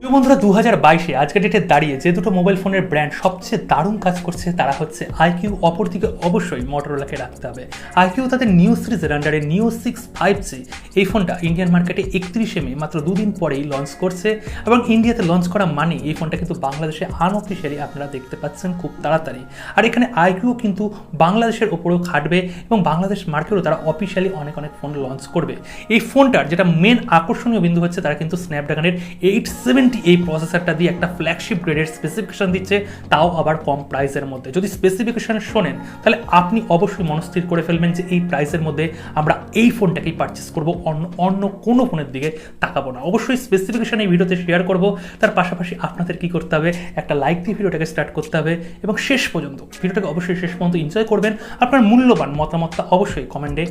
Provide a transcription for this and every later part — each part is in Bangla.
বন্ধুরা 2022-এ আজকের ডেটে দাঁড়িয়ে যে দুটো মোবাইল ফোনের ব্র্যান্ড সবচেয়ে দারুণ কাজ করছে তারা হচ্ছে আইকিউ, অপরদিকে অবশ্যই মটোরোলাকে রাখতে হবে। আইকিউ তাদের নিও সিরিজের আন্ডারে নিও 6 5G এই ফোনটা ইন্ডিয়ান মার্কেটে 31শে মে মাত্র দুদিন পরেই লঞ্চ করছে এবং ইন্ডিয়াতে লঞ্চ করা মানে এই ফোনটা কিন্তু বাংলাদেশে আনঅফিশিয়ালি আপনারা দেখতে পাচ্ছেন খুব তাড়াতাড়ি। আর এখানে আইকিউ কিন্তু বাংলাদেশের ওপরেও খাটবে এবং বাংলাদেশ মার্কেটেও তারা অফিশিয়ালি অনেক ফোন লঞ্চ করবে। এই ফোনটার যেটা মেন আকর্ষণীয় বিন্দু হচ্ছে তারা কিন্তু স্ন্যাপড্রাগনের 870 এই প্রসেসরটা দিয়ে একটা ফ্ল্যাগশিপ গ্রেডের স্পেসিফিকেশন দিচ্ছে, তাও আবার কম প্রাইসের মধ্যে। যদি স্পেসিফিকেশন শোনেন তাহলে আপনি অবশ্যই মনস্থির করে ফেলবেন যে এই প্রাইসের মধ্যে আমরা এই ফোনটাকেই পারচেস করব, অন্য কোনো ফোনের দিকে তাকাবো না। অবশ্যই স্পেসিফিকেশন এই ভিডিওতে শেয়ার করব। তার পাশাপাশি আপনাদের কি করতে হবে, একটা লাইক দিয়ে ভিডিওটাকে স্টার্ট করতে হবে এবং শেষ পর্যন্ত ভিডিওটাকে অবশ্যই শেষ পর্যন্ত এনজয় করবেন। আপনার মূল্যবান মতামতটা অবশ্যই কমেন্টে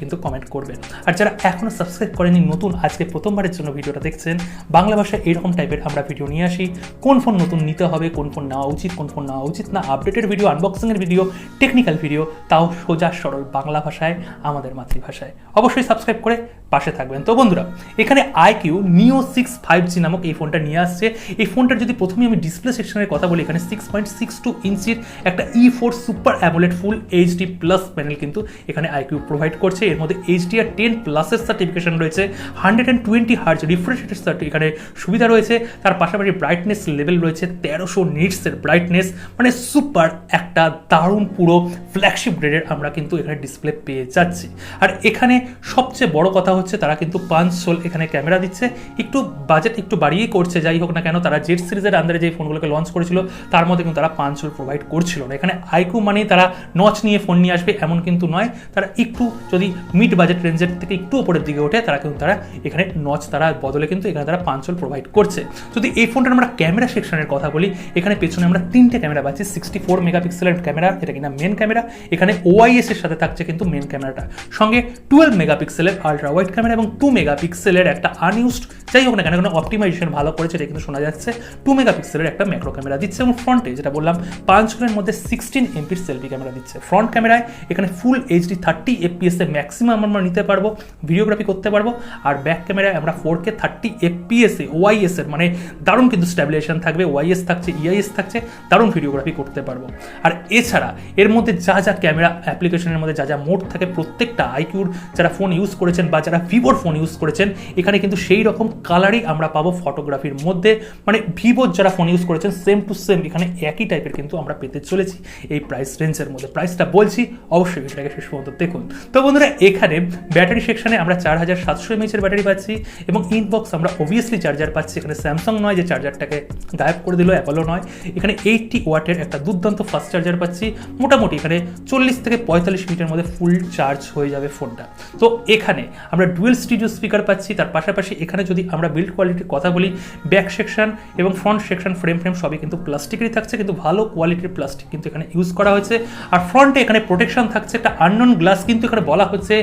কিন্তু কমেন্ট করবেন। আর যারা এখনো সাবস্ক্রাইব করেনি, নতুন আজকে প্রথমবারের জন্য ভিডিওটা দেখছেন, বাংলা ভাষায় এরকম টাইপের আমরা ভিডিও নিয়ে আসি। কোন ফোন নতুন নিতে হবে, কোন ফোন নেওয়া উচিত, কোন ফোন নেওয়া উচিত না, আপডেটের ভিডিও, আনবক্সিংয়ের ভিডিও, টেকনিক্যাল ভিডিও, তাও সোজা সরল বাংলা ভাষায়, আমাদের মাতৃভাষায়। অবশ্যই সাবস্ক্রাইব করে পাশে থাকবেন। তো বন্ধুরা, এখানে আইকিউ নিও 6 5G নামক এই ফোনটা নিয়ে আসছে। এই ফোনটার যদি প্রথমে আমি ডিসপ্লে সেকশনের কথা বলি, এখানে 6.62 ইঞ্চির একটা E4 super AMOLED full HD plus panel কিন্তু এখানে আইকিউ প্রোভাইড করছে। এর মধ্যে HDR10 প্লাসের সার্টিফিকেশন রয়েছে, 120 হার্জ রিফ্রেশ রেটের এখানে সুবিধা রয়েছে। তার পাশাপাশি ব্রাইটনেস লেভেল রয়েছে 1300 নিটসের ব্রাইটনেস, মানে সুপার একটা দারুণ পুরো ফ্ল্যাগশিপ গ্রেডের আমরা কিন্তু এখানে ডিসপ্লে পেয়ে যাচ্ছি। আর এখানে সবচেয়ে বড় কথা হচ্ছে তারা কিন্তু 5 সোল এখানে ক্যামেরা দিচ্ছে। একটু বাজেট একটু বাড়িয়েই করছে, যাই হোক না কেন। তারা জেড সিরিজের আন্ডারে যে ফোনগুলোকে লঞ্চ করেছিল তার মধ্যে কিন্তু তারা 5 সোল প্রোভাইড করছিল না। এখানে আইকিউ মানেই তারা নচ নিয়ে ফোন নিয়ে আসবে এমন কিন্তু নয়। তারা একটু যদি মিড বাজেট রেঞ্জের থেকে একটু উপরের দিকে ওঠে তারা কিন্তু তারা এখানে নচ তারা বদলে কিন্তু এখানে তারা 5 সোল প্রোভাইড করছে। যদি এই ফোনটার আমরা ক্যামেরা সেকশনের কথা বলি, এখানে পেছনে আমরা 3টে ক্যামেরা পাচ্ছি। 64 মেগাপিক্সেলের ক্যামেরা, এটা কিনা মেন ক্যামেরা। এখানে OIS এর সাথে থাকছে কিন্তু মেন ক্যামেরাটা, সঙ্গে 12 মেগাপিক্সেলের আলট্রা ওয়াইড ক্যামেরা এবং 2 মেগাপিক্সেলের একটা আনইউজড, যাই হোক না কেন অপটিমাইজেশন ভালো করেছে এটা কিন্তু শোনা যাচ্ছে, 2 মেগাপিক্সেলের একটা ম্যাক্রো ক্যামেরা দিচ্ছে এবং ফ্রন্টে যেটা বললাম 5 সোলের মধ্যে 16 এমপির সেলফি ক্যামেরা দিচ্ছে। ফ্রন্ট ক্যামেরায় এখানে ফুল HD 30 FPS এ ম্যাক্সিমাম আমরা নিতে পারবো, ভিডিওগ্রাফি করতে পারবো। আর ব্যাক ক্যামেরায় আমরা 4K 30 FPS এ OIS এর মানে দারুণ কিন্তু স্ট্যাবিলাইজেশন থাকবে, OIS থাকছে, EIS থাকছে, দারুণ ভিডিওগ্রাফি করতে পারবো। আর এছাড়া এর মধ্যে যা ক্যামেরা অ্যাপ্লিকেশনের মধ্যে যা মোড থাকে, প্রত্যেকটা আইকিউর যারা ফোন ইউজ করেছেন বা যারা ভিভোর ফোন ইউজ করেছেন এখানে কিন্তু সেই রকম কালারই আমরা পাবো ফটোগ্রাফির মধ্যে। মানে ভিভোর যারা ফোন ইউজ করেছেন সেম টু সেম এখানে একই টাইপের কিন্তু আমরা পেতে চলেছি এই প্রাইস রেঞ্জের মধ্যে। প্রাইসটা বলছি, অবশ্যই ভিডিওটাকে শেষ পর্যন্ত দেখুন। তো বন্ধুরা, এখানে ব্যাটারি সেকশনে আমরা 4700 mAh এর ব্যাটারি পাচ্ছি এবং ইনবক্স আমরা অবভিয়াসলি চার্জার পাচ্ছি। এখানে স্যামসাং নয় যে চার্জারটাকে গায়েব করে দিল, অ্যাপোলো নয়। এখানে 80 ওয়াটের একটা দুর্দান্ত ফাস্ট চার্জার পাচ্ছি। মোটামুটি এখানে 40 থেকে 45 মিনিটের মধ্যে ফুল চার্জ হয়ে যাবে ফোনটা। তো এখানে আমরা ডুয়েল স্টিরিও স্পিকার পাচ্ছি। তার পাশাপাশি এখানে যদি আমরা বিল্ড কোয়ালিটির কথা বলি, ব্যাক সেকশন এবং ফ্রন্ট সেকশন ফ্রেম সবই কিন্তু প্লাস্টিকেরই থাকছে, কিন্তু ভালো কোয়ালিটির প্লাস্টিক কিন্তু এখানে ইউজ করা হয়েছে। আর ফ্রন্টে এখানে প্রোটেকশন থাকছে একটা আননোন গ্লাস, কিন্তু এখানে বলা হচ্ছে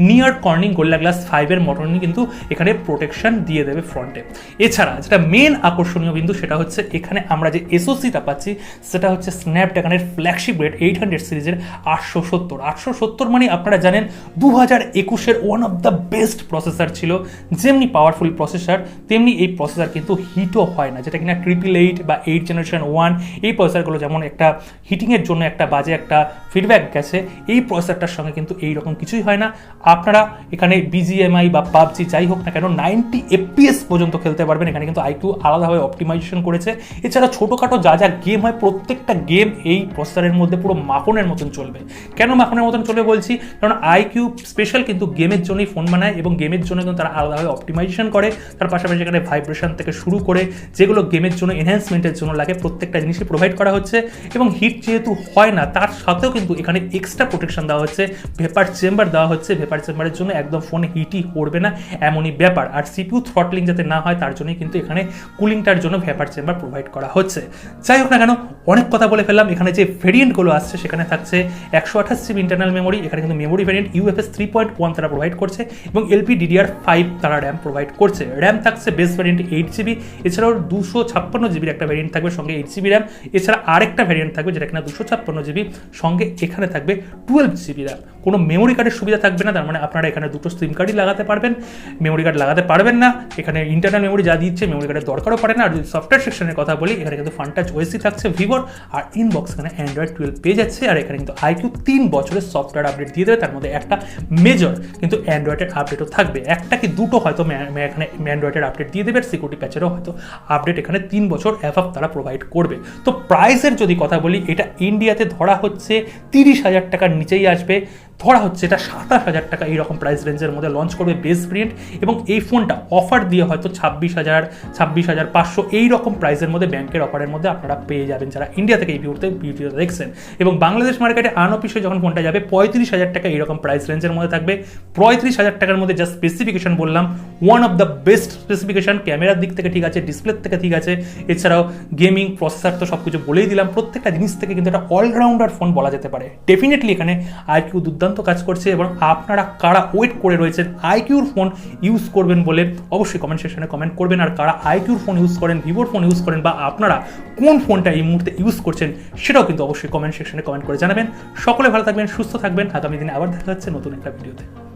নিয়ার কর্নিং গোরিলা গ্লাস 5 এর মডেল কিন্তু এখানে প্রোটেকশন দিয়ে দেবে ফ্রন্টে। এছাড়া যেটা মেন আকর্ষণীয় বিন্দু সেটা হচ্ছে এখানে আমরা যে এসওসিটা পাচ্ছি সেটা হচ্ছে স্ন্যাপড্রাগনের ফ্ল্যাগশিপ গ্রেড 800 সিরিজের 870 মানে আপনারা জানেন 2021-এর one of the best processor ছিল। যেমনি পাওয়ারফুল প্রসেসর তেমনি এই প্রসেসর কিন্তু হিটও হয় না, যেটা কিনা 888 বা 8 জেনারেশন 1 এই প্রসেসরগুলো যেমন একটা হিটিংয়ের জন্য একটা বাজে একটা ফিডব্যাক গেছে, এই প্রসেসরটার সঙ্গে কিন্তু এই রকম কিছুই হয় না। আপনারা এখানে BGMI বা পাবজি যাই হোক না কেন 90 FPS পর্যন্ত খেলতে পারবেন। এখানে কিন্তু আইকিউ আলাদাভাবে অপটিমাইজেশন করেছে। এছাড়া ছোটোখাটো যা গেম হয় প্রত্যেকটা গেম এই প্রসেসরের মধ্যে পুরো মাখনের মতন চলবে। কেন মাখনের মতন চলবে বলছি, কারণ আইকিউ স্পেশাল কিন্তু গেমের জন্যই ফোন বানায় এবং গেমের জন্য কিন্তু তারা আলাদাভাবে অপটিমাইজেশন করে। তার পাশাপাশি এখানে ভাইব্রেশন থেকে শুরু করে যেগুলো গেমের জন্য এনহ্যান্সমেন্টের জন্য লাগে প্রত্যেকটা জিনিসই প্রোভাইড করা হচ্ছে। এবং হিট যেহেতু হয় না তার সাথেও কিন্তু এখানে এক্সট্রা প্রোটেকশন দেওয়া হচ্ছে, ভেপার চেম্বার দেওয়া হচ্ছে। ভেপার চেম্বারের জন্য একদম ফোনে হিটই করবে না এমনই ব্যাপার। আর CPU থ্রটলিং যাতে না হয় তার জন্যই কিন্তু এখানে কুলিংটার জন্য ভেপার চেম্বার প্রোভাইড করা হচ্ছে। যাই হোক না কেন, অনেক কথা বলে ফেললাম। এখানে যে ভেরিয়েন্টগুলো আসছে সেখানে থাকছে 128GB ইন্টারনাল মেমোরি। এখানে কিন্তু মেমোরি ভেরিয়েন্ট UFS 3.1 তারা প্রোভাইড করছে এবং LPDDR5 তারা র্যাম প্রোভাইড করছে। র্যাম থাকছে বেস ভ্যারিয়েন্ট 8GB, এছাড়াও 256GB একটা ভ্যারিয়েন্ট থাকবে সঙ্গে 8GB র্যাম। এছাড়া আরেকটা ভ্যারিয়েন্ট থাকবে যেটা কিনা 256GB, সঙ্গে এখানে থাকবে 12GB র্যাম। কোনো মেমোরি কার্ডের সুবিধা থাকবে না, তার মানে আপনারা এখানে দুটো সিম কার্ডই লাগাতে পারবেন, মেমোরি কার্ড লাগাতে পারবেন না। এখানে ইন্টারনাল মেমোরি যা দিচ্ছে মেমোরি কার্ডের দরকারও পড়ে না। আর যদি সফটওয়্যার সেকশনের কথা বলি, এখানে কিন্তু ফানটাচ ওএসি থাকছে ভিভোর, আর ইনবক্স এখানে অ্যান্ড্রয়েড 12 পেয়ে যাচ্ছে। আর এখানে কিন্তু আইকিউ 3 বছরের সফটওয়্যার আপডেট দিয়ে দেবে, তার মধ্যে একটা মেজর কিন্তু অ্যান্ড্রয়েডের আপডেটও থাকবে, একটা কি দুটো হয়তো এখানে অ্যান্ড্রয়েডের আপডেট দিয়ে দেবে, সিকিউরিটি প্যাচেরও হয়তো আপডেট এখানে 3 বছর অ্যাভাব তারা প্রোভাইড করবে। তো প্রাইসের যদি কথা বলি, এটা ইন্ডিয়াতে ধরা হচ্ছে 30,000 টাকার নিচেই আসবে, ধরা হচ্ছে এটা 27,000 টাকা এইরকম প্রাইস রেঞ্জের মধ্যে লঞ্চ করবে বেস ভেরিয়েন্ট, এবং এই ফোনটা অফার দিয়ে হয়তো 26,500 এইরকম প্রাইসের মধ্যে ব্যাংকের অফারের মধ্যে আপনারা পেয়ে যাবেন যারা ইন্ডিয়া থেকে এই ভিডিওটা দেখছেন। এবং বাংলাদেশ মার্কেটে আনঅফিসিয়াল যখন ফোনটা যাবে 35,000 টাকা এইরকম প্রাইস রেঞ্জের মধ্যে থাকবে। 35,000 টাকার মধ্যে যা স্পেসিফিকেশন বললাম, one of the best specification, ক্যামেরার দিক থেকে ঠিক আছে, ডিসপ্লে থেকে ঠিক আছে, এছাড়াও গেমিং প্রসেসর তো সব কিছু বলেই দিলাম, প্রত্যেকটা জিনিস থেকে কিন্তু একটা অলরাউন্ডার ফোন বলা যেতে পারে। ডেফিনেটলি এখানে আইকিউ দুর্দান্ত কাজ করছে, এবং আপনারা কারা ওয়েট করে রয়েছেন আইকিউর ফোন ইউজ করবেন বলে অবশ্যই কমেন্ট সেকশনে কমেন্ট করবেন। আর কারা আইকিউর ফোন ইউজ করেন, ভিভোর ফোন ইউজ করেন, বা আপনারা কোন ফোনটা এই মুহূর্তে ইউজ করছেন সেটাও কিন্তু অবশ্যই কমেন্ট সেকশনে কমেন্ট করে জানাবেন। সকলে ভালো থাকবেন, সুস্থ থাকবেন, আগামী দিনে আবার দেখা হচ্ছে নতুন একটা ভিডিওতে।